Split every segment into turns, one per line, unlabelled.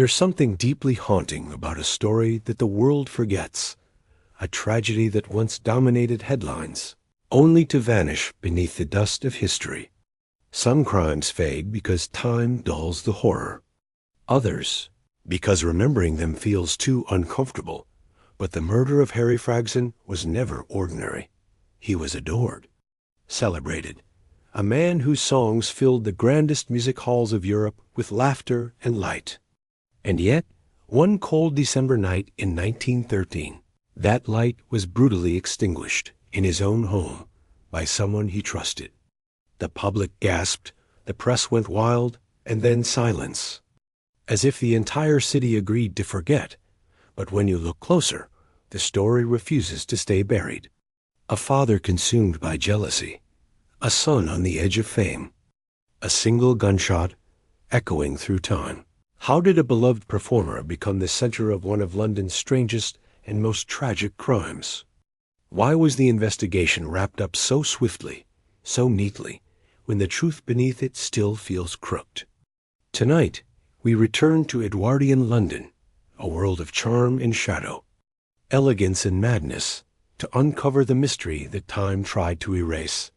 There's something deeply haunting about a story that the world forgets, a tragedy that once dominated headlines, only to vanish beneath the dust of history. Some crimes fade because time dulls the horror. Others, because remembering them feels too uncomfortable. But the murder of Harry Fragson was never ordinary. He was adored, celebrated, a man whose songs filled the grandest music halls of Europe with laughter and light. And yet, one cold December night in 1913, that light was brutally extinguished in his own home by someone he trusted. The public gasped, the press went wild, and then silence, as if the entire city agreed to forget. But when you look closer, the story refuses to stay buried. A father consumed by jealousy, a son on the edge of fame, a single gunshot echoing through time. How did a beloved performer become the center of one of London's strangest and most tragic crimes? Why was the investigation wrapped up so swiftly, so neatly, when the truth beneath it still feels crooked? Tonight, we return to Edwardian London, a world of charm and shadow, elegance and madness, to uncover the mystery that time tried to erase.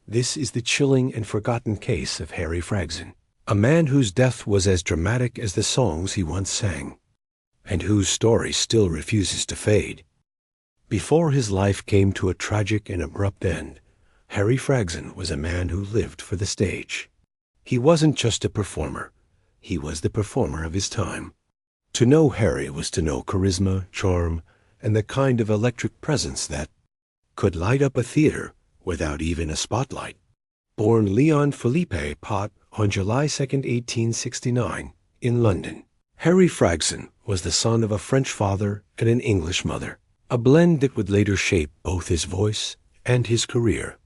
This is the chilling and forgotten case of Harry Fragson, a man whose death was as dramatic as the songs he once sang, and whose story still refuses to fade. Before his life came to a tragic and abrupt end, Harry Fragson was a man who lived for the stage. He wasn't just a performer, he was the performer of his time. To know Harry was to know charisma, charm, and the kind of electric presence that could light up a theater without even a spotlight. Born Leon Philippe Pot on July 2, 1869, in London, Harry Fragson was the son of a French father and an English mother, a blend that would later shape both his voice and his career.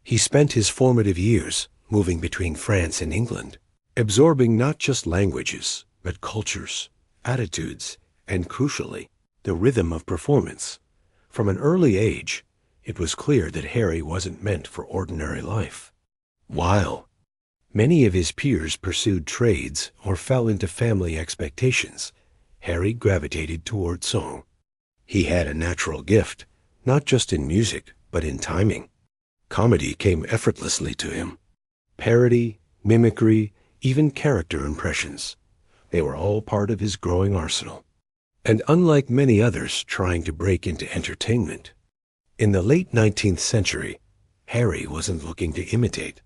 He spent his formative years moving between France and England, absorbing not just languages, but cultures, attitudes, and crucially, the rhythm of performance. From an early age, it was clear that Harry wasn't meant for ordinary life. While many of his peers pursued trades or fell into family expectations, Harry gravitated toward song. He had a natural gift, not just in music, but in timing. Comedy came effortlessly to him. Parody, mimicry, even character impressions. They were all part of his growing arsenal. And unlike many others trying to break into entertainment, in the late 19th century, Harry wasn't looking to imitate.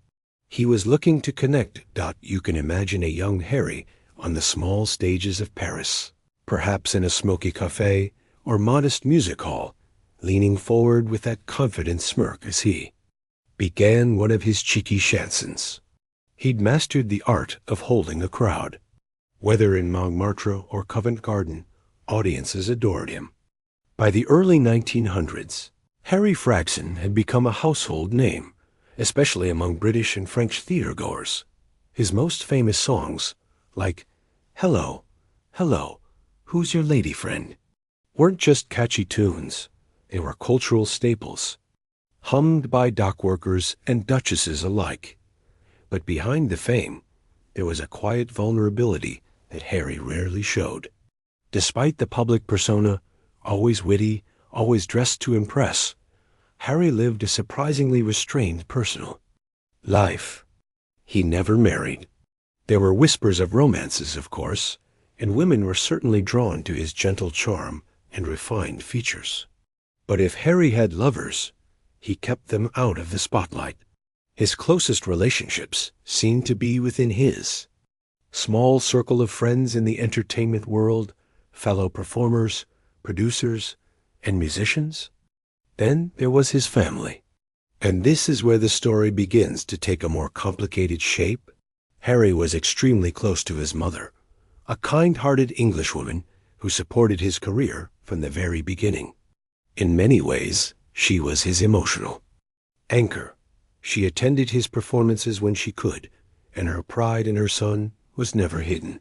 He was looking to connect. You can imagine a young Harry on the small stages of Paris, perhaps in a smoky cafe or modest music hall, leaning forward with that confident smirk as he began one of his cheeky chansons. He'd mastered the art of holding a crowd. Whether in Montmartre or Covent Garden, audiences adored him. By the early 1900s, Harry Fragson had become a household name, especially among British and French theatergoers. His most famous songs, like "Hello, Hello, Who's Your Lady Friend?" weren't just catchy tunes, they were cultural staples, hummed by dock workers and duchesses alike. But behind the fame, there was a quiet vulnerability that Harry rarely showed. Despite the public persona, always witty, always dressed to impress, Harry lived a surprisingly restrained personal life. He never married. There were whispers of romances, of course, and women were certainly drawn to his gentle charm and refined features. But if Harry had lovers, he kept them out of the spotlight. His closest relationships seemed to be within his small circle of friends in the entertainment world, fellow performers, producers, and musicians. Then there was his family. And this is where the story begins to take a more complicated shape. Harry was extremely close to his mother, a kind-hearted Englishwoman who supported his career from the very beginning. In many ways, she was his emotional anchor. She attended his performances when she could, and her pride in her son was never hidden.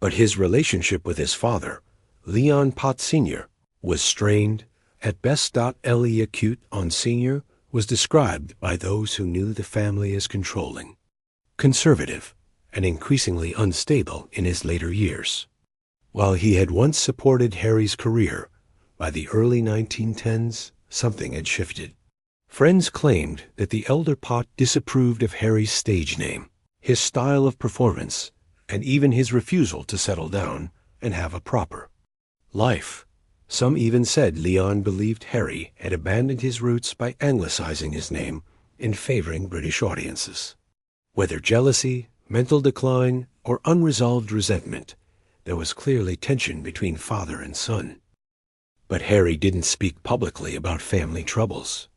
But his relationship with his father, Leon Pot Sr., was strained, at best. Le Acute on Sr. was described by those who knew the family as controlling, conservative, and increasingly unstable in his later years. While he had once supported Harry's career, by the early 1910s, something had shifted. Friends claimed that the elder Pott disapproved of Harry's stage name, his style of performance, and even his refusal to settle down and have a proper life. Some even said Leon believed Harry had abandoned his roots by anglicizing his name and favoring British audiences. Whether jealousy, mental decline, or unresolved resentment, there was clearly tension between father and son. But Harry didn't speak publicly about family troubles.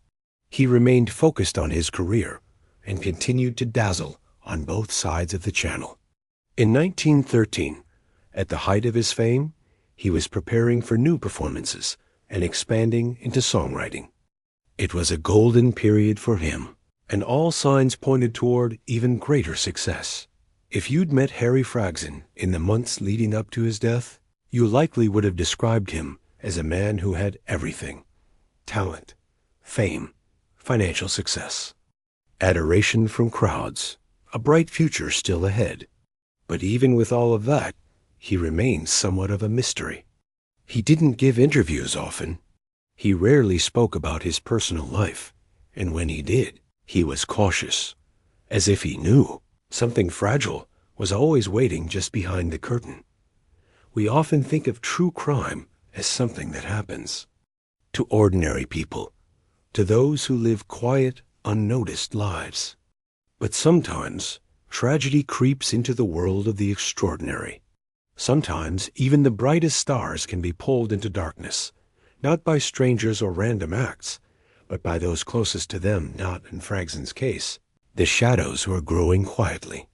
He remained focused on his career and continued to dazzle on both sides of the channel. In 1913, at the height of his fame, he was preparing for new performances and expanding into songwriting. It was a golden period for him, and all signs pointed toward even greater success. If you'd met Harry Fragson in the months leading up to his death, you likely would have described him as a man who had everything: talent, fame, financial success, adoration from crowds, a bright future still ahead. But even with all of that, he remained somewhat of a mystery. He didn't give interviews often. He rarely spoke about his personal life, and when he did, he was cautious, as if he knew something fragile was always waiting just behind the curtain. We often think of true crime as something that happens to ordinary people, to those who live quiet, unnoticed lives. But sometimes tragedy creeps into the world of the extraordinary. Sometimes even the brightest stars can be pulled into darkness, not by strangers or random acts, but by those closest to them, not in Fragson's case, the shadows who are growing quietly.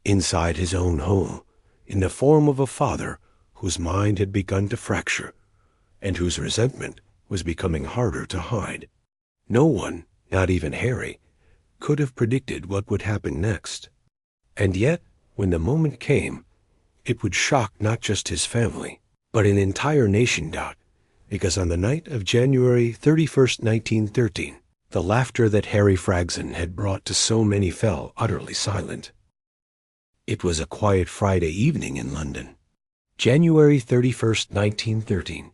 Inside his own home, in the form of a father whose mind had begun to fracture, and whose resentment was becoming harder to hide. No one, not even Harry, could have predicted what would happen next. And yet, when the moment came, it would shock not just his family, but an entire nation, because on the night of January 31st, 1913, the laughter that Harry Fragson had brought to so many fell utterly silent. It was a quiet Friday evening in London. January 31st, 1913.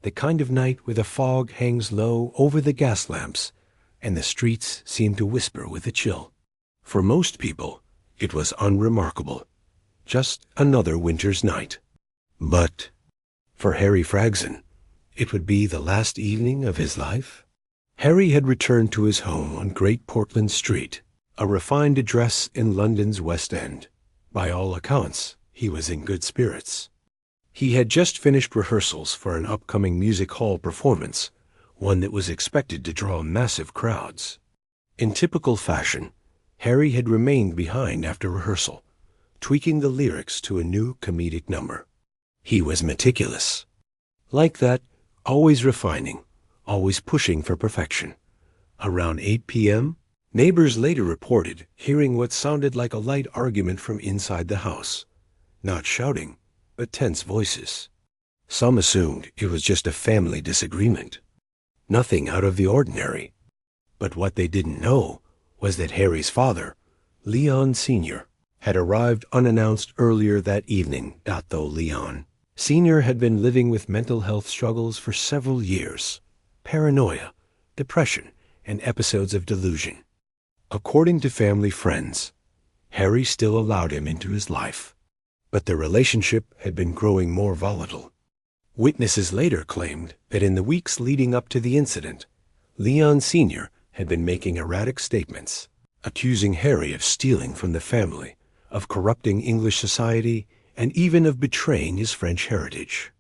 The kind of night where the fog hangs low over the gas lamps and the streets seem to whisper with a chill. For most people, it was unremarkable. Just another winter's night. But for Harry Fragson, it would be the last evening of his life. Harry had returned to his home on Great Portland Street, a refined address in London's West End. By all accounts, he was in good spirits. He had just finished rehearsals for an upcoming music hall performance, one that was expected to draw massive crowds. In typical fashion, Harry had remained behind after rehearsal, tweaking the lyrics to a new comedic number. He was meticulous. Like that, always refining, always pushing for perfection. Around 8 p.m., neighbors later reported hearing what sounded like a light argument from inside the house. Not shouting, but tense voices. Some assumed it was just a family disagreement. Nothing out of the ordinary. But what they didn't know was that Harry's father, Leon Sr., had arrived unannounced earlier that evening. Though Leon Sr. had been living with mental health struggles for several years, paranoia, depression, and episodes of delusion. According to family friends, Harry still allowed him into his life, but the relationship had been growing more volatile. Witnesses later claimed that in the weeks leading up to the incident, Leon Sr. had been making erratic statements, accusing Harry of stealing from the family, of corrupting English society, and even of betraying his French heritage.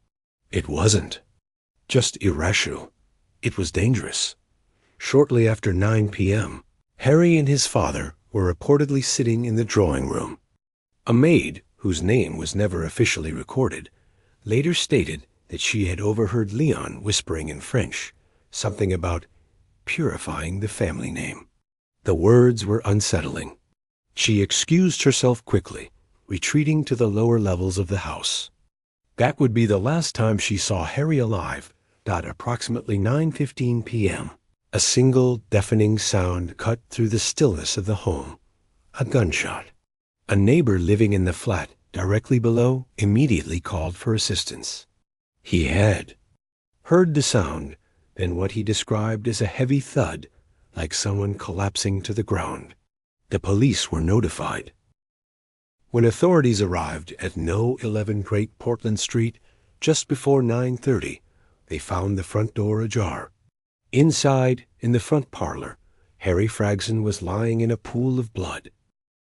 It wasn't just irrational. It was dangerous. Shortly after 9 p.m., Harry and his father were reportedly sitting in the drawing room. A maid, whose name was never officially recorded, later stated that she had overheard Leon whispering in French something about purifying the family name. The words were unsettling. She excused herself quickly, retreating to the lower levels of the house. That would be the last time she saw Harry alive. Approximately 9:15 p.m., a single deafening sound cut through the stillness of the home. A gunshot. A neighbor living in the flat directly below, immediately called for assistance. He had heard the sound, then what he described as a heavy thud, like someone collapsing to the ground. The police were notified. When authorities arrived at No. 11 Great Portland Street just before 9:30, they found the front door ajar. Inside, in the front parlor, Harry Fragson was lying in a pool of blood.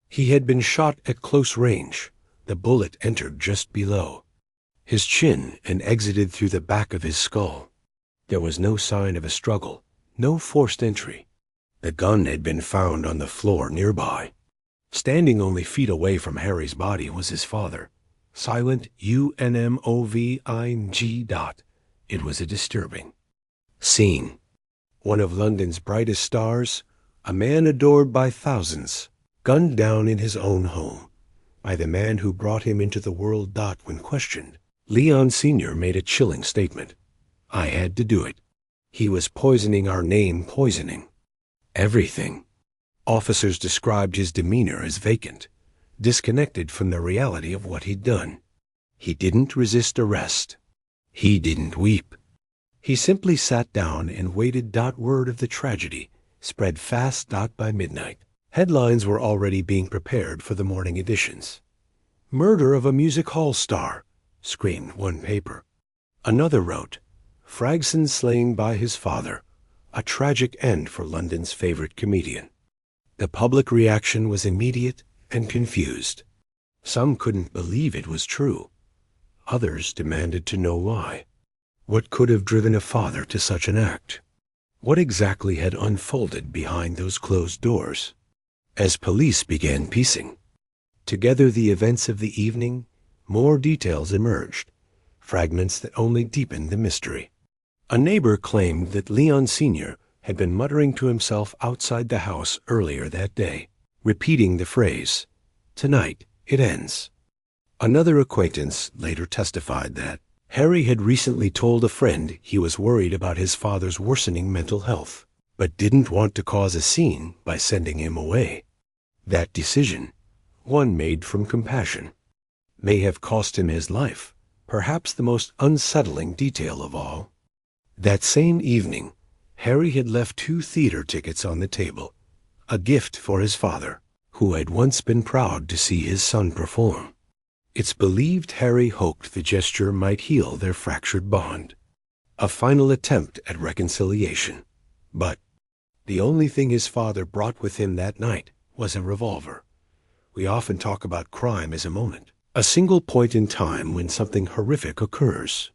He had been shot at close range. The bullet entered just below his chin and exited through the back of his skull. There was no sign of a struggle, no forced entry. The gun had been found on the floor nearby. Standing only feet away from Harry's body was his father, silent UNMOVING. It was a disturbing scene. One of London's brightest stars, a man adored by thousands, gunned down in his own home by the man who brought him into the world. When questioned, Leon Sr. made a chilling statement. "I had to do it. He was poisoning our name, poisoning everything." Officers described his demeanor as vacant, disconnected from the reality of what he'd done. He didn't resist arrest. He didn't weep. He simply sat down and waited. Word of the tragedy spread fast. By midnight, headlines were already being prepared for the morning editions. "Murder of a music hall star," screamed one paper. Another wrote, "Fragson slain by his father, a tragic end for London's favorite comedian." The public reaction was immediate and confused. Some couldn't believe it was true. Others demanded to know why. What could have driven a father to such an act? What exactly had unfolded behind those closed doors? As police began piecing together the events of the evening, more details emerged, fragments that only deepened the mystery. A neighbor claimed that Leon Sr. had been muttering to himself outside the house earlier that day, repeating the phrase, "Tonight it ends." Another acquaintance later testified that Harry had recently told a friend he was worried about his father's worsening mental health, but didn't want to cause a scene by sending him away. That decision, one made from compassion, may have cost him his life, perhaps the most unsettling detail of all. That same evening, Harry had left 2 theater tickets on the table, a gift for his father, who had once been proud to see his son perform. It's believed Harry hoped the gesture might heal their fractured bond, a final attempt at reconciliation. But the only thing his father brought with him that night was a revolver. We often talk about crime as a moment, a single point in time when something horrific occurs.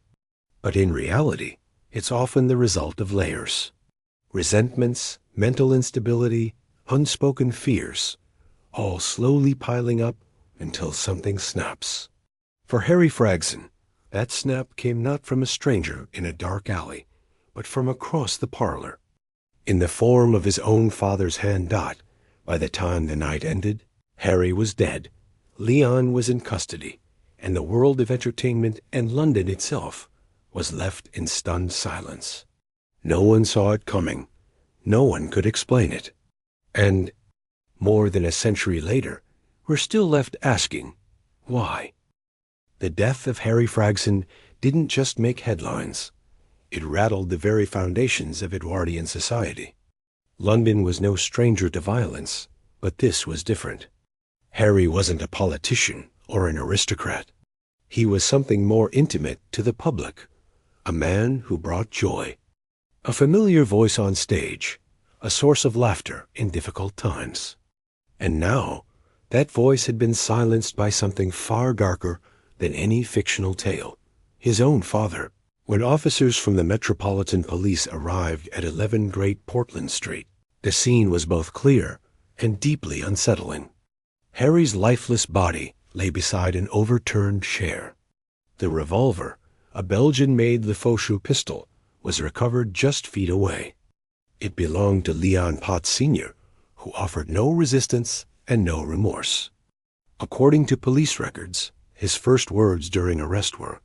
But in reality, it's often the result of layers. Resentments, mental instability, unspoken fears, all slowly piling up until something snaps. For Harry Fragson, that snap came not from a stranger in a dark alley, but from across the parlor. In the form of his own father's hand. By the time the night ended, Harry was dead, Leon was in custody, and the world of entertainment and London itself was left in stunned silence. No one saw it coming. No one could explain it. And more than a century later, we're still left asking, why? The death of Harry Fragson didn't just make headlines. It rattled the very foundations of Edwardian society. London was no stranger to violence, but this was different. Harry wasn't a politician or an aristocrat. He was something more intimate to the public, a man who brought joy, a familiar voice on stage, a source of laughter in difficult times. And now, that voice had been silenced by something far darker than any fictional tale, his own father. When officers from the Metropolitan Police arrived at 11 Great Portland Street, the scene was both clear and deeply unsettling. Harry's lifeless body lay beside an overturned chair. The revolver, a Belgian-made Lefaucheux pistol, was recovered just feet away. It belonged to Leon Potts Sr., who offered no resistance and no remorse. According to police records, his first words during arrest were,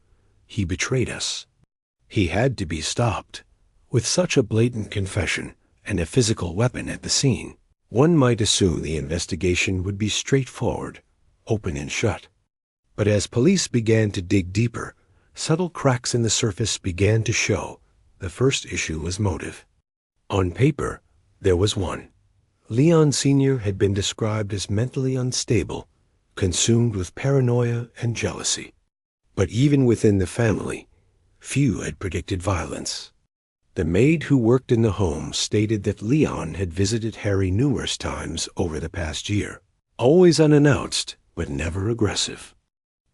"He betrayed us." He had to be stopped. With such a blatant confession and a physical weapon at the scene, one might assume the investigation would be straightforward, open and shut. But as police began to dig deeper, subtle cracks in the surface began to show. The first issue was motive. On paper, there was one. Leon Sr. had been described as mentally unstable, consumed with paranoia and jealousy. But even within the family, few had predicted violence. The maid who worked in the home stated that Leon had visited Harry numerous times over the past year, always unannounced but never aggressive.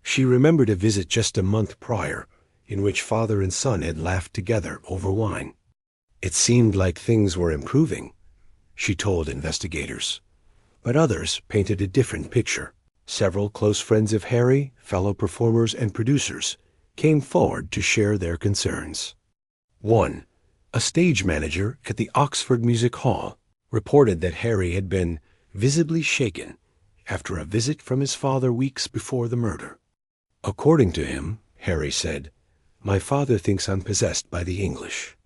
She remembered a visit just a month prior, in which father and son had laughed together over wine. It seemed like things were improving, she told investigators. But others painted a different picture. Several close friends of Harry, fellow performers and producers, came forward to share their concerns. One, a stage manager at the Oxford Music Hall, reported that Harry had been visibly shaken after a visit from his father weeks before the murder. According to him, Harry said, "My father thinks I'm possessed by the English.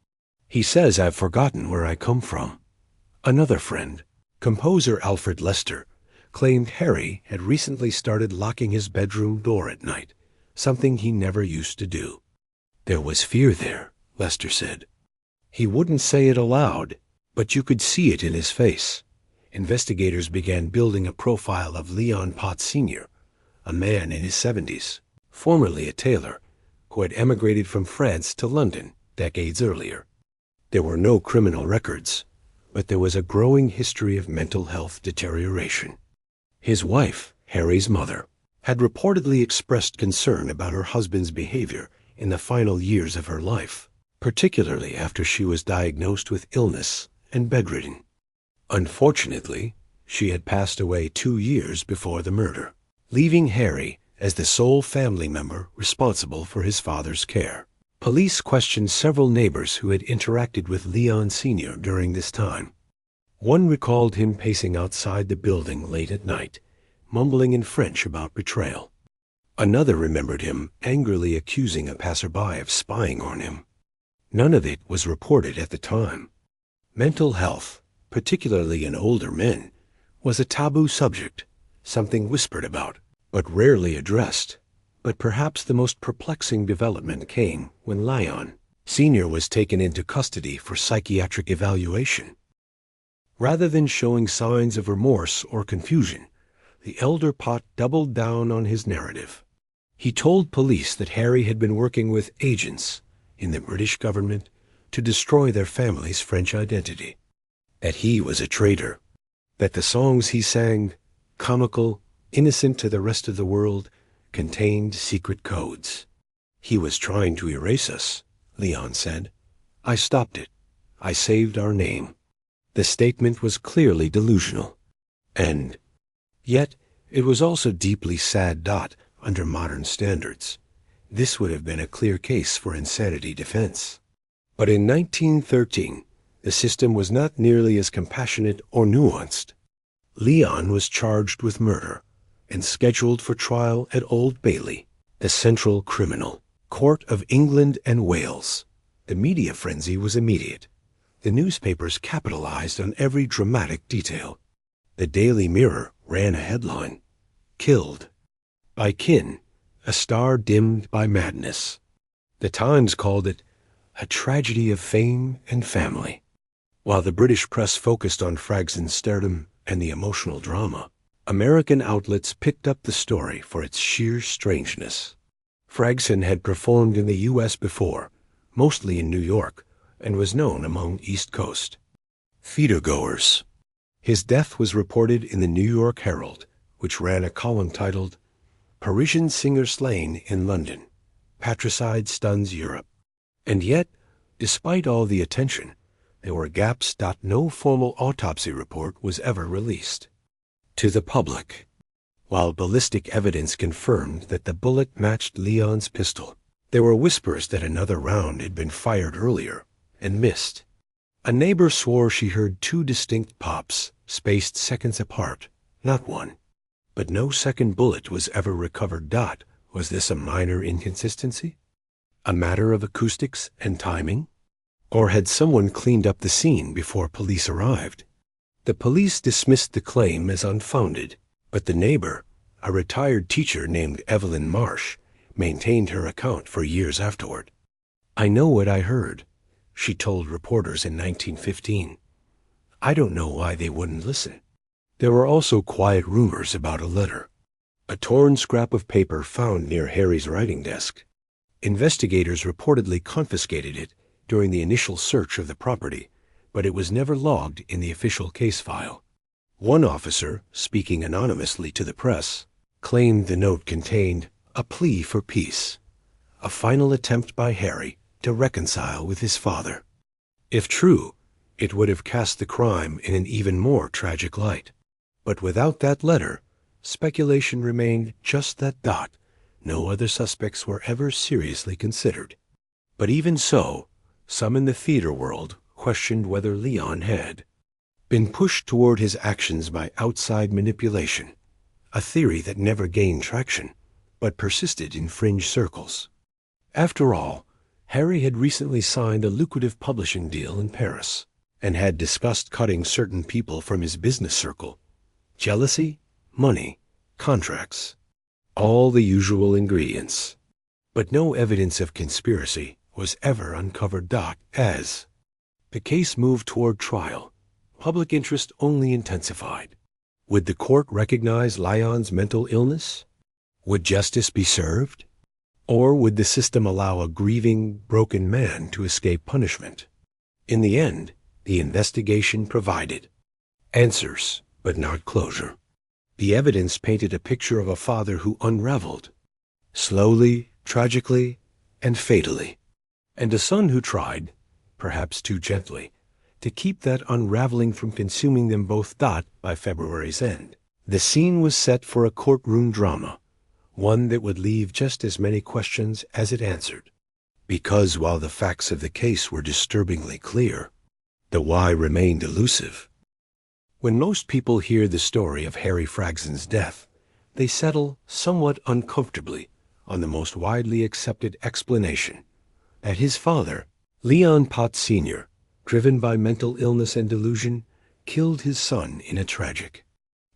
He says I've forgotten where I come from." Another friend, composer Alfred Lester, claimed Harry had recently started locking his bedroom door at night, something he never used to do. There was fear there, Lester said. He wouldn't say it aloud, but you could see it in his face. Investigators began building a profile of Leon Potts Sr., a man in his 70s, formerly a tailor, who had emigrated from France to London decades earlier. There were no criminal records, but there was a growing history of mental health deterioration. His wife, Harry's mother, had reportedly expressed concern about her husband's behavior in the final years of her life, particularly after she was diagnosed with illness and bedridden. Unfortunately, she had passed away 2 years before the murder, leaving Harry as the sole family member responsible for his father's care. Police questioned several neighbors who had interacted with Leon Sr. during this time. One recalled him pacing outside the building late at night, mumbling in French about betrayal. Another remembered him angrily accusing a passerby of spying on him. None of it was reported at the time. Mental health, particularly in older men, was a taboo subject, something whispered about, but rarely addressed. But perhaps the most perplexing development came when Leon Sr. was taken into custody for psychiatric evaluation. Rather than showing signs of remorse or confusion, the elder Pot doubled down on his narrative. He told police that Harry had been working with agents in the British government to destroy their family's French identity, that he was a traitor, that the songs he sang, comical, innocent to the rest of the world, contained secret codes. "He was trying to erase us," Leon said. "I stopped it. I saved our name." The statement was clearly delusional. And yet, it was also deeply sad. Under modern standards, this would have been a clear case for insanity defense. But in 1913, the system was not nearly as compassionate or nuanced. Leon was charged with murder and scheduled for trial at Old Bailey, the central criminal court of England and Wales. The media frenzy was immediate. The newspapers capitalized on every dramatic detail. The Daily Mirror ran a headline, "Killed by kin, a star dimmed by madness." The Times called it a tragedy of fame and family. While the British press focused on Fragson's stardom and the emotional drama, American outlets picked up the story for its sheer strangeness. Fragson had performed in the U.S. before, mostly in New York, and was known among East Coast theatergoers. His death was reported in the New York Herald, which ran a column titled, "Parisian Singer Slain in London. Patricide Stuns Europe." And yet, despite all the attention, there were gaps. No formal autopsy report was ever released to the public. While ballistic evidence confirmed that the bullet matched Leon's pistol, there were whispers that another round had been fired earlier and missed. A neighbor swore she heard 2 distinct pops, spaced seconds apart, not one. But no second bullet was ever recovered. Was this a minor inconsistency? A matter of acoustics and timing? Or had someone cleaned up the scene before police arrived? The police dismissed the claim as unfounded, but the neighbor, A retired teacher named Evelyn Marsh maintained her account for years afterward. "I know what I heard," she told reporters in 1915. "I don't know why they wouldn't listen." There were also quiet rumors about a letter, a torn scrap of paper found near Harry's writing desk. Investigators reportedly confiscated it during the initial search of the property, but it was never logged in the official case file. One officer, speaking anonymously to the press, claimed the note contained a plea for peace, a final attempt by Harry to reconcile with his father. If true, it would have cast the crime in an even more tragic light. But without that letter, speculation remained just that dot. No other suspects were ever seriously considered. But even so, some in the theater world questioned whether Leon had been pushed toward his actions by outside manipulation, a theory that never gained traction, but persisted in fringe circles. After all, Harry had recently signed a lucrative publishing deal in Paris, and had discussed cutting certain people from his business circle. Jealousy, money, contracts, all the usual ingredients. But no evidence of conspiracy was ever uncovered. As the case moved toward trial, public interest only intensified. Would the court recognize Leon's mental illness? Would justice be served? Or would the system allow a grieving, broken man to escape punishment? In the end, the investigation provided answers, but not closure. The evidence painted a picture of a father who unraveled, slowly, tragically, and fatally, and a son who tried, perhaps too gently, to keep that unraveling from consuming them both. By February's end, the scene was set for a courtroom drama, one that would leave just as many questions as it answered. Because while the facts of the case were disturbingly clear, the why remained elusive. When most people hear the story of Harry Fragson's death, they settle somewhat uncomfortably on the most widely accepted explanation, that his father, Leon Pott Sr., driven by mental illness and delusion, killed his son in a tragic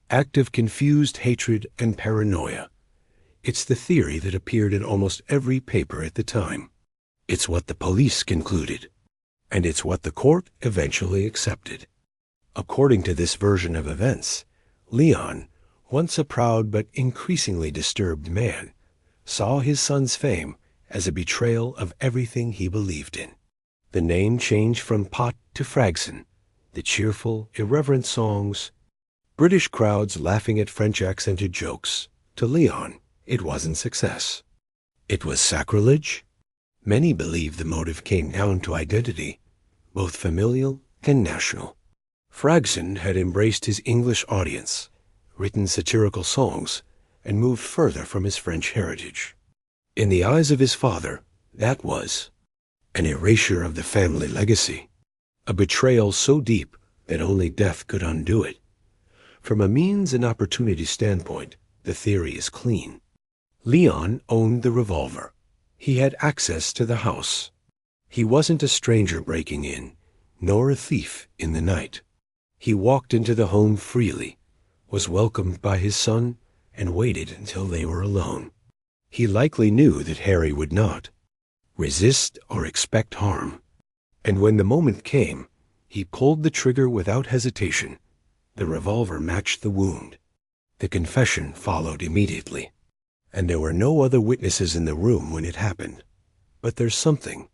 act of confused hatred and paranoia. It's the theory that appeared in almost every paper at the time. It's what the police concluded, and it's what the court eventually accepted. According to this version of events, Leon, once a proud but increasingly disturbed man, saw his son's fame as a betrayal of everything he believed in. The name changed from Pott to Fragson, the cheerful, irreverent songs, British crowds laughing at French-accented jokes. To Leon, it wasn't success. It was sacrilege. Many believe the motive came down to identity, both familial and national. Fragson had embraced his English audience, written satirical songs, and moved further from his French heritage. In the eyes of his father, that was an erasure of the family legacy, a betrayal so deep that only death could undo it. From a means and opportunity standpoint, the theory is clean. Leon owned the revolver. He had access to the house. He wasn't a stranger breaking in, nor a thief in the night. He walked into the home freely, was welcomed by his son, and waited until they were alone. He likely knew that Harry would not resist or expect harm. And when the moment came, he pulled the trigger without hesitation. The revolver matched the wound. The confession followed immediately. And there were no other witnesses in the room when it happened. But there's something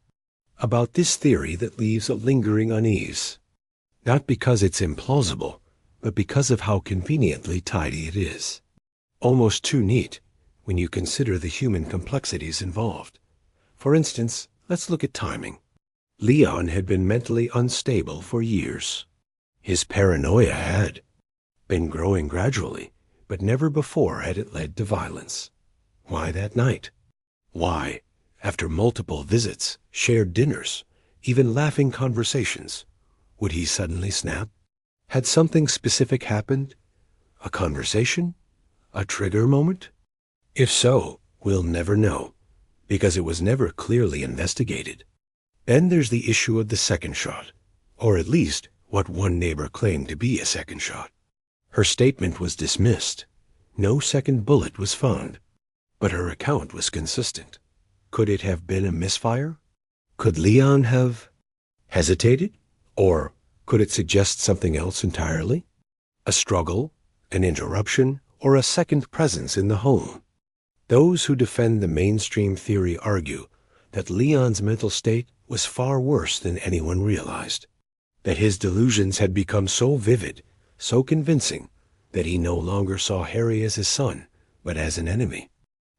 about this theory that leaves a lingering unease. Not because it's implausible, but because of how conveniently tidy it is. Almost too neat when you consider the human complexities involved. For instance, let's look at timing. Leon had been mentally unstable for years. His paranoia had been growing gradually, but never before had it led to violence. Why that night? Why, after multiple visits, shared dinners, even laughing conversations, would he suddenly snap? Had something specific happened? A conversation? A trigger moment? If so, we'll never know, because it was never clearly investigated. Then there's the issue of the second shot, or at least what one neighbor claimed to be a second shot. Her statement was dismissed. No second bullet was found, but her account was consistent. Could it have been a misfire? Could Leon have hesitated? Or could it suggest something else entirely? A struggle, an interruption, or a second presence in the home? Those who defend the mainstream theory argue that Leon's mental state was far worse than anyone realized, that his delusions had become so vivid, so convincing, that he no longer saw Harry as his son, but as an enemy.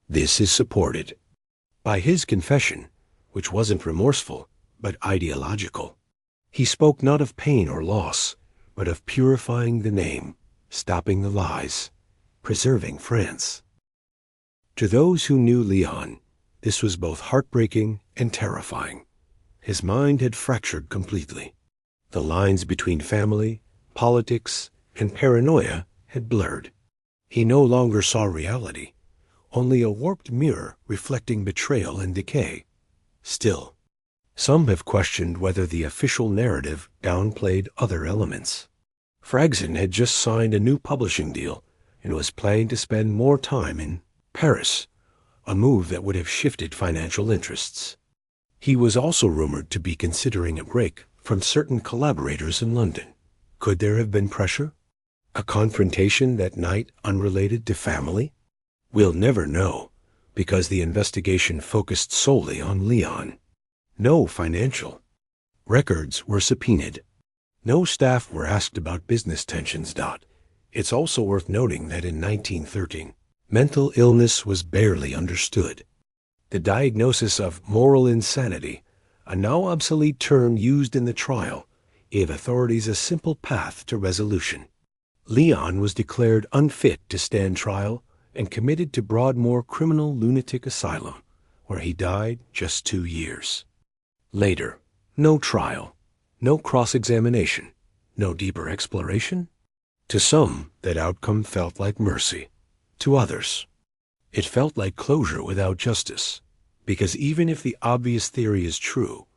This is supported by his confession, which wasn't remorseful, but ideological. He spoke not of pain or loss, but of purifying the name, stopping the lies, preserving France. To those who knew Leon, this was both heartbreaking and terrifying. His mind had fractured completely. The lines between family, politics, and paranoia had blurred. He no longer saw reality, only a warped mirror reflecting betrayal and decay. Still, some have questioned whether the official narrative downplayed other elements. Fragson had just signed a new publishing deal and was planning to spend more time in Paris, a move that would have shifted financial interests. He was also rumored to be considering a break from certain collaborators in London. Could there have been pressure? A confrontation that night unrelated to family? We'll never know, because the investigation focused solely on Leon. No financial records were subpoenaed. No staff were asked about business tensions. It's also worth noting that in 1913, mental illness was barely understood. The diagnosis of moral insanity, a now obsolete term used in the trial, gave authorities a simple path to resolution. Leon was declared unfit to stand trial and committed to Broadmoor Criminal Lunatic Asylum, where he died just 2 years. Later, no trial, no cross-examination, no deeper exploration. To some, that outcome felt like mercy. To others, it felt like closure without justice, because even if the obvious theory is true,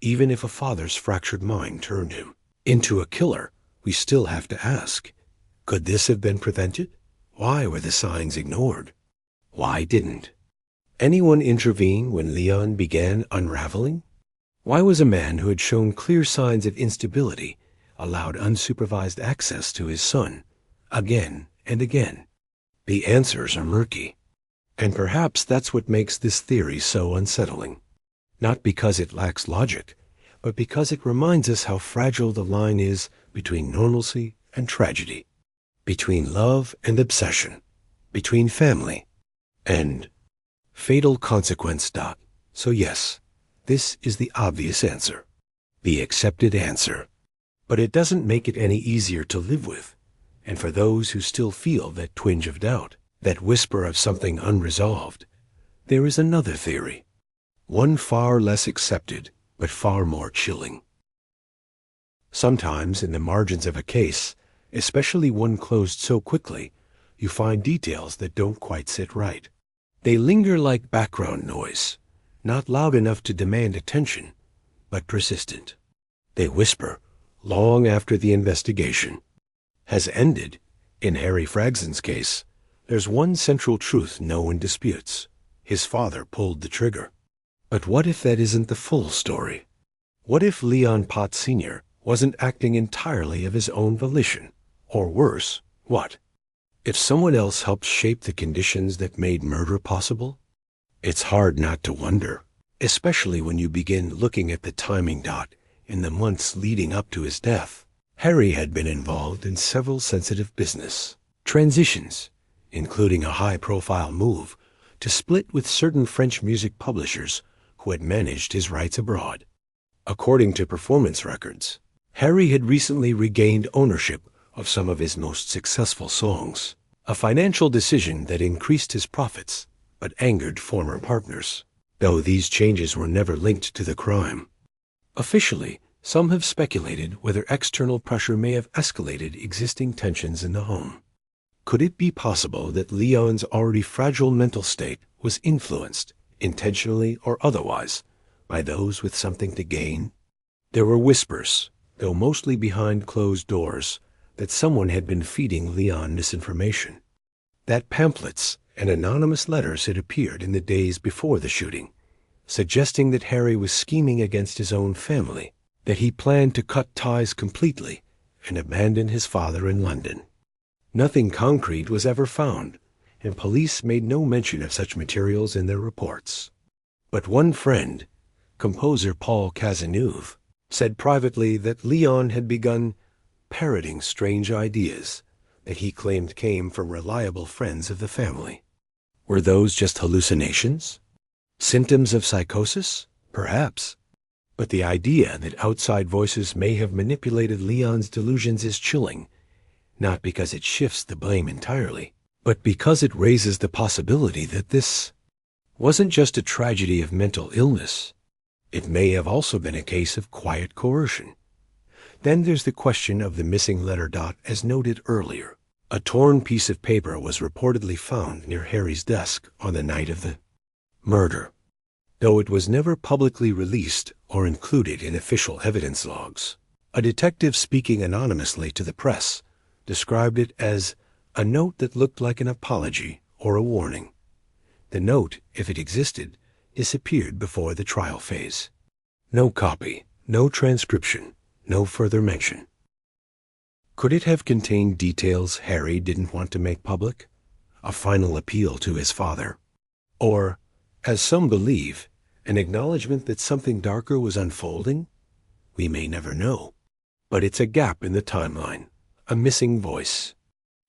even if a father's fractured mind turned him into a killer, we still have to ask, could this have been prevented? Why were the signs ignored? Why didn't anyone intervene when Leon began unraveling? Why was a man who had shown clear signs of instability allowed unsupervised access to his son again and again? The answers are murky. And perhaps that's what makes this theory so unsettling. Not because it lacks logic, but because it reminds us how fragile the line is between normalcy and tragedy, between love and obsession, between family and fatal consequence. So yes, this is the obvious answer, the accepted answer. But it doesn't make it any easier to live with. And for those who still feel that twinge of doubt, that whisper of something unresolved, there is another theory, one far less accepted, but far more chilling. Sometimes in the margins of a case, especially one closed so quickly, you find details that don't quite sit right. They linger like background noise, not loud enough to demand attention, but persistent. They whisper long after the investigation has ended. In Harry Fragson's case, there's one central truth no one disputes. His father pulled the trigger. But what if that isn't the full story? What if Leon Potts Sr. wasn't acting entirely of his own volition? Or worse, what if someone else helped shape the conditions that made murder possible? It's hard not to wonder, especially when you begin looking at the timing. In the months leading up to his death, Harry had been involved in several sensitive business transitions, including a high-profile move to split with certain French music publishers who had managed his rights abroad. According to performance records, Harry had recently regained ownership of some of his most successful songs, a financial decision that increased his profits but angered former partners, though these changes were never linked to the crime. Officially, some have speculated whether external pressure may have escalated existing tensions in the home. Could it be possible that Leon's already fragile mental state was influenced, intentionally or otherwise, by those with something to gain? There were whispers, though mostly behind closed doors, that someone had been feeding Leon misinformation. that pamphlets and anonymous letters had appeared in the days before the shooting, suggesting that Harry was scheming against his own family, that he planned to cut ties completely and abandon his father in London. Nothing concrete was ever found, and police made no mention of such materials in their reports. But one friend, composer Paul Cazeneuve, said privately that Leon had begun parroting strange ideas that he claimed came from reliable friends of the family. Were those just hallucinations? Symptoms of psychosis? Perhaps. But the idea that outside voices may have manipulated Leon's delusions is chilling, not because it shifts the blame entirely, but because it raises the possibility that this wasn't just a tragedy of mental illness. It may have also been a case of quiet coercion. Then there's the question of the missing letter dot, as noted earlier. A torn piece of paper was reportedly found near Harry's desk on the night of the murder, though it was never publicly released or included in official evidence logs. A detective speaking anonymously to the press described it as a note that looked like an apology or a warning. The note, if it existed, disappeared before the trial phase. No copy, no transcription, no further mention. Could it have contained details Harry didn't want to make public? A final appeal to his father? Or, as some believe, an acknowledgement that something darker was unfolding? We may never know. But it's a gap in the timeline, a missing voice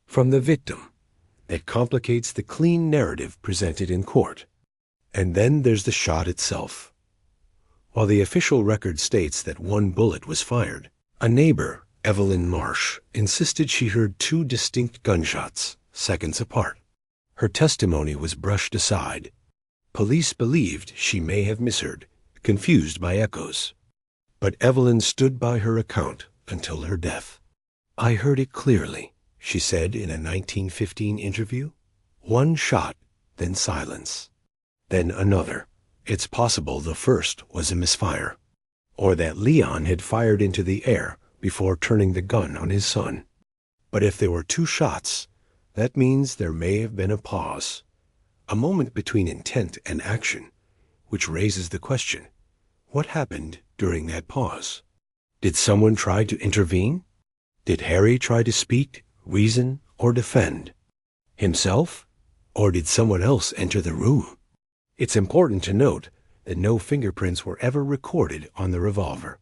from the victim that complicates the clean narrative presented in court. And then there's the shot itself. While the official record states that one bullet was fired, a neighbor, Evelyn Marsh, insisted she heard two distinct gunshots, seconds apart. Her testimony was brushed aside. Police believed she may have misheard, confused by echoes. But Evelyn stood by her account until her death. "I heard it clearly," she said in a 1915 interview. "One shot, then silence. Then another. It's possible the first was a misfire, or that Leon had fired into the air before turning the gun on his son. But if there were two shots, that means there may have been a pause, a moment between intent and action, which raises the question, what happened during that pause? Did someone try to intervene? Did Harry try to speak, reason, or defend himself? Or did someone else enter the room? It's important to note that no fingerprints were ever recorded on the revolver.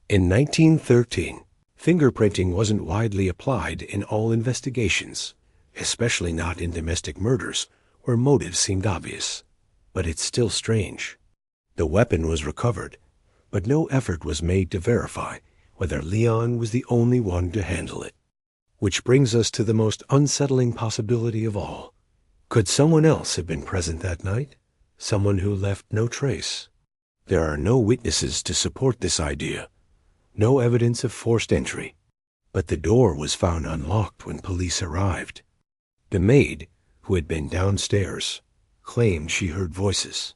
In 1913, fingerprinting wasn't widely applied in all investigations, especially not in domestic murders where motives seemed obvious. But it's still strange. The weapon was recovered, but no effort was made to verify whether Leon was the only one to handle it. Which brings us to the most unsettling possibility of all. Could someone else have been present that night? Someone who left no trace? There are no witnesses to support this idea, no evidence of forced entry. But the door was found unlocked when police arrived. The maid, who had been downstairs, claimed she heard voices,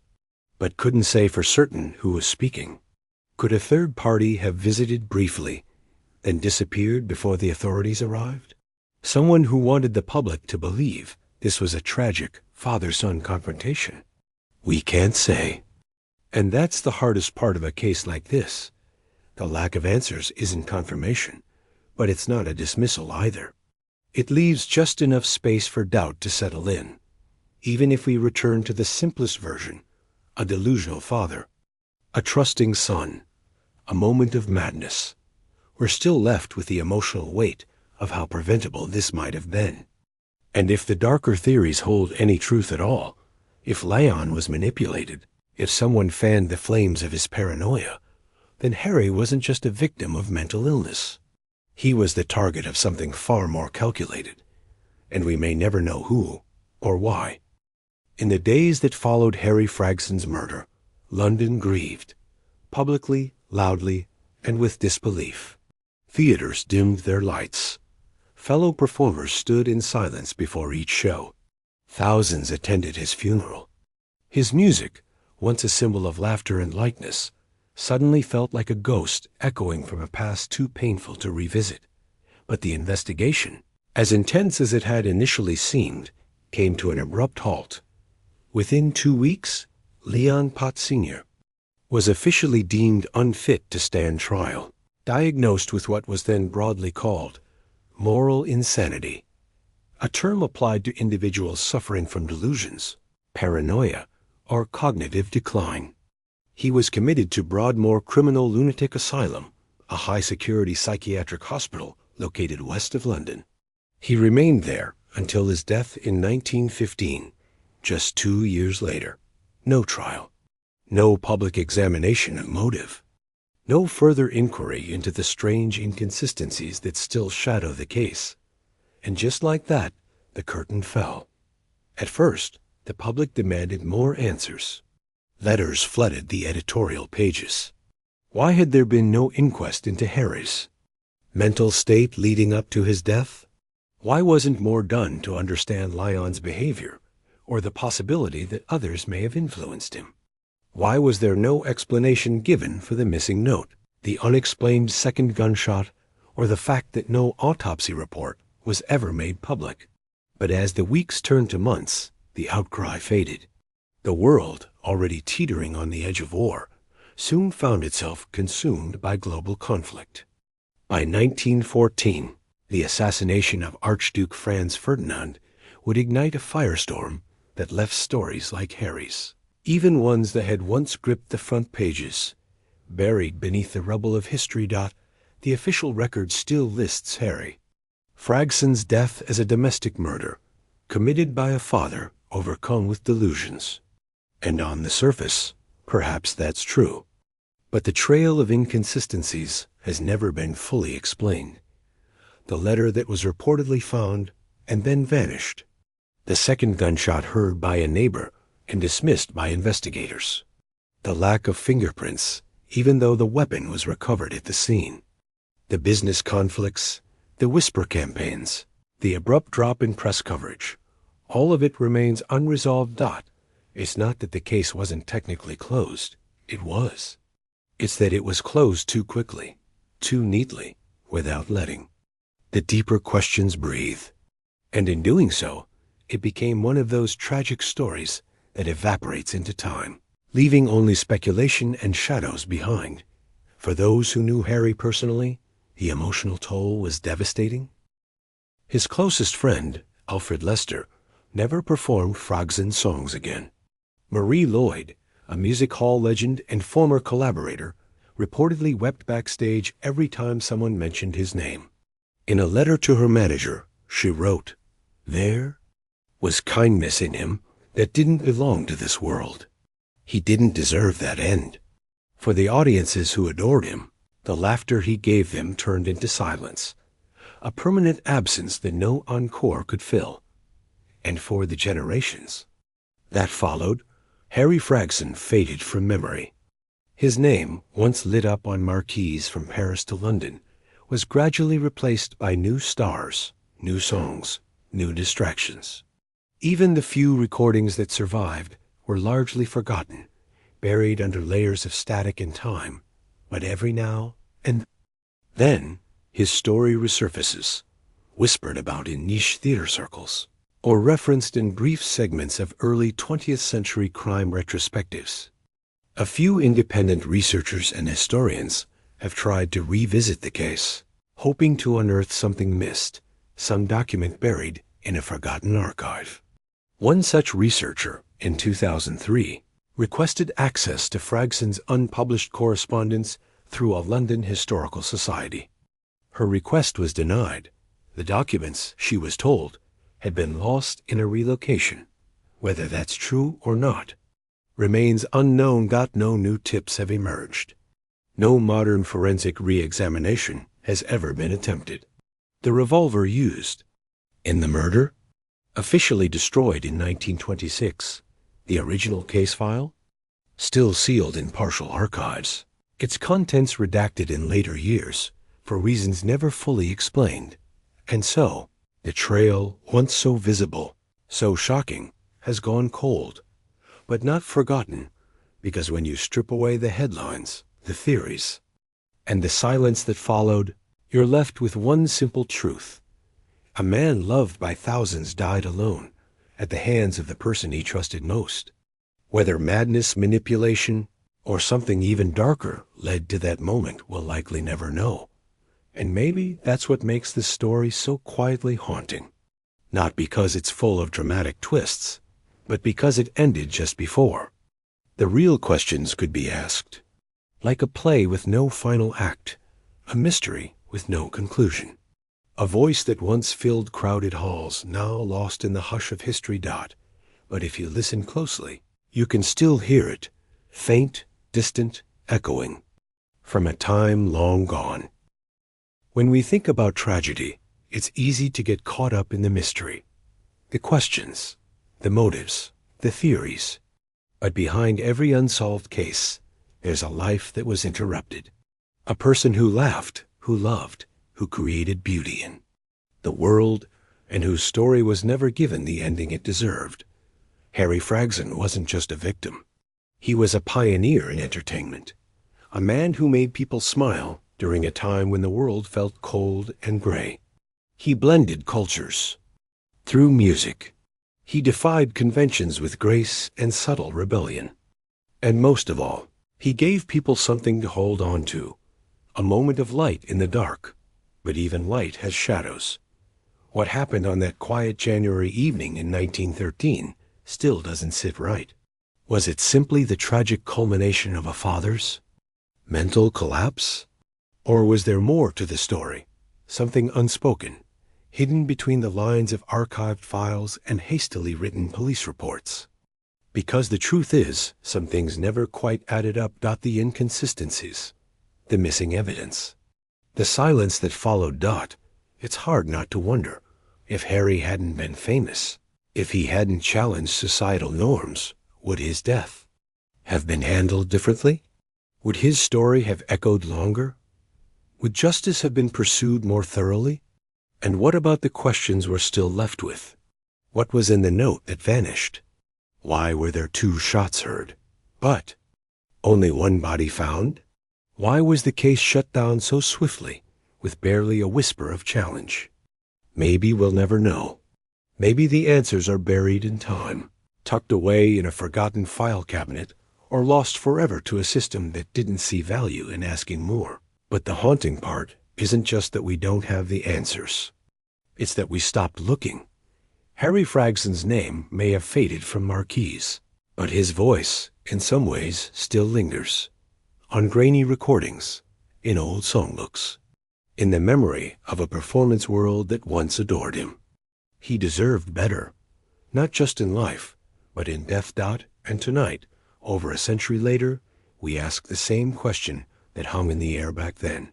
but couldn't say for certain who was speaking. Could a third party have visited briefly, then disappeared before the authorities arrived? Someone who wanted the public to believe this was a tragic father-son confrontation? We can't say. And that's the hardest part of a case like this. The lack of answers isn't confirmation, but it's not a dismissal either. It leaves just enough space for doubt to settle in. Even if we return to the simplest version, a delusional father, a trusting son, a moment of madness, we're still left with the emotional weight of how preventable this might have been. And if the darker theories hold any truth at all, if Leon was manipulated, if someone fanned the flames of his paranoia, then Harry wasn't just a victim of mental illness. He was the target of something far more calculated, and we may never know who or why. In the days that followed Harry Fragson's murder, London grieved, publicly, loudly, and with disbelief. Theaters dimmed their lights. Fellow performers stood in silence before each show. Thousands attended his funeral. His music, once a symbol of laughter and lightness, suddenly felt like a ghost echoing from a past too painful to revisit. But the investigation, as intense as it had initially seemed, came to an abrupt halt. Within 2 weeks, Leon Pott Sr. was officially deemed unfit to stand trial, diagnosed with what was then broadly called moral insanity, a term applied to individuals suffering from delusions, paranoia, or cognitive decline. He was committed to Broadmoor Criminal Lunatic Asylum, a high-security psychiatric hospital located west of London. He remained there until his death in 1915, just 2 years later. No trial, no public examination of motive, no further inquiry into the strange inconsistencies that still shadow the case. And just like that, the curtain fell. At first, the public demanded more answers. Letters flooded the editorial pages. Why had there been no inquest into Harry's mental state leading up to his death? Why wasn't more done to understand Lyon's behavior, or the possibility that others may have influenced him? Why was there no explanation given for the missing note, the unexplained second gunshot, or the fact that no autopsy report was ever made public? But as the weeks turned to months, the outcry faded. The world, already teetering on the edge of war, soon found itself consumed by global conflict. By 1914, the assassination of Archduke Franz Ferdinand would ignite a firestorm that left stories like Harry's, even ones that had once gripped the front pages, buried beneath the rubble of history. The official record still lists Harry Fragson's death as a domestic murder, committed by a father overcome with delusions. And on the surface, perhaps that's true. But the trail of inconsistencies has never been fully explained. The letter that was reportedly found and then vanished. The second gunshot heard by a neighbor and dismissed by investigators. The lack of fingerprints, even though the weapon was recovered at the scene. The business conflicts, the whisper campaigns, the abrupt drop in press coverage. All of it remains unresolved. It's not that the case wasn't technically closed. It was. It's that it was closed too quickly, too neatly, without letting the deeper questions breathe. And in doing so, it became one of those tragic stories that evaporates into time, leaving only speculation and shadows behind. For those who knew Harry personally, the emotional toll was devastating. His closest friend, Alfred Lester, never performed Fragson's songs again. Marie Lloyd, a music hall legend and former collaborator, reportedly wept backstage every time someone mentioned his name. In a letter to her manager, she wrote, "There was kindness in him that didn't belong to this world. He didn't deserve that end. For the audiences who adored him, the laughter he gave them turned into silence, a permanent absence that no encore could fill. And for the generations that followed, Harry Fragson faded from memory. His name, once lit up on marquees from Paris to London, was gradually replaced by new stars, new songs, new distractions. Even the few recordings that survived were largely forgotten, buried under layers of static and time. But every now and then, his story resurfaces, whispered about in niche theater circles, or referenced in brief segments of early 20th century crime retrospectives. A few independent researchers and historians have tried to revisit the case, hoping to unearth something missed, some document buried in a forgotten archive. One such researcher, in 2003, requested access to Fragson's unpublished correspondence through a London historical society. Her request was denied. The documents, she was told, had been lost in a relocation. Whether that's true or not remains unknown. No new tips have emerged. No modern forensic re-examination has ever been attempted. The revolver used in the murder, officially destroyed in 1926, the original case file, still sealed in partial archives, its contents redacted in later years for reasons never fully explained. And so, the trail, once so visible, so shocking, has gone cold, but not forgotten, because when you strip away the headlines, the theories, and the silence that followed, you're left with one simple truth. A man loved by thousands died alone, at the hands of the person he trusted most. Whether madness, manipulation, or something even darker led to that moment, we'll likely never know. And maybe that's what makes this story so quietly haunting. Not because it's full of dramatic twists, but because it ended just before. The real questions could be asked. Like a play with no final act, a mystery with no conclusion. A voice that once filled crowded halls, now lost in the hush of history. But if you listen closely, you can still hear it, faint, distant, echoing, from a time long gone. When we think about tragedy, it's easy to get caught up in the mystery, the questions, the motives, the theories. But behind every unsolved case, there's a life that was interrupted. A person who laughed, who loved, who created beauty in the world, and whose story was never given the ending it deserved. Harry Fragson wasn't just a victim. He was a pioneer in entertainment, a man who made people smile during a time when the world felt cold and gray. He blended cultures. Through music, he defied conventions with grace and subtle rebellion. And most of all, he gave people something to hold on to, a moment of light in the dark. But even light has shadows. What happened on that quiet January evening in 1913 still doesn't sit right. Was it simply the tragic culmination of a father's mental collapse? Or was there more to the story, something unspoken, hidden between the lines of archived files and hastily written police reports? Because the truth is, some things never quite added up. The inconsistencies, the missing evidence, the silence that followed. It's hard not to wonder if Harry hadn't been famous, if he hadn't challenged societal norms, would his death have been handled differently? Would his story have echoed longer? Would justice have been pursued more thoroughly? And what about the questions we're still left with? What was in the note that vanished? Why were there 2 shots heard, but only 1 body found? Why was the case shut down so swiftly, with barely a whisper of challenge? Maybe we'll never know. Maybe the answers are buried in time, tucked away in a forgotten file cabinet, or lost forever to a system that didn't see value in asking more. But the haunting part isn't just that we don't have the answers. It's that we stopped looking. Harry Fragson's name may have faded from marquees, but his voice, in some ways, still lingers. On grainy recordings, in old songbooks, in the memory of a performance world that once adored him. He deserved better, not just in life, but in death. And tonight, over a century later, we ask the same question that hung in the air back then.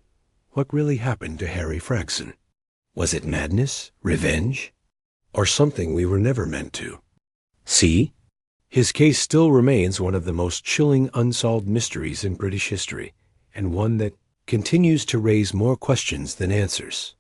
What really happened to Harry Fragson? Was it madness, revenge, or something we were never meant to see? His case still remains one of the most chilling unsolved mysteries in British history, and one that continues to raise more questions than answers.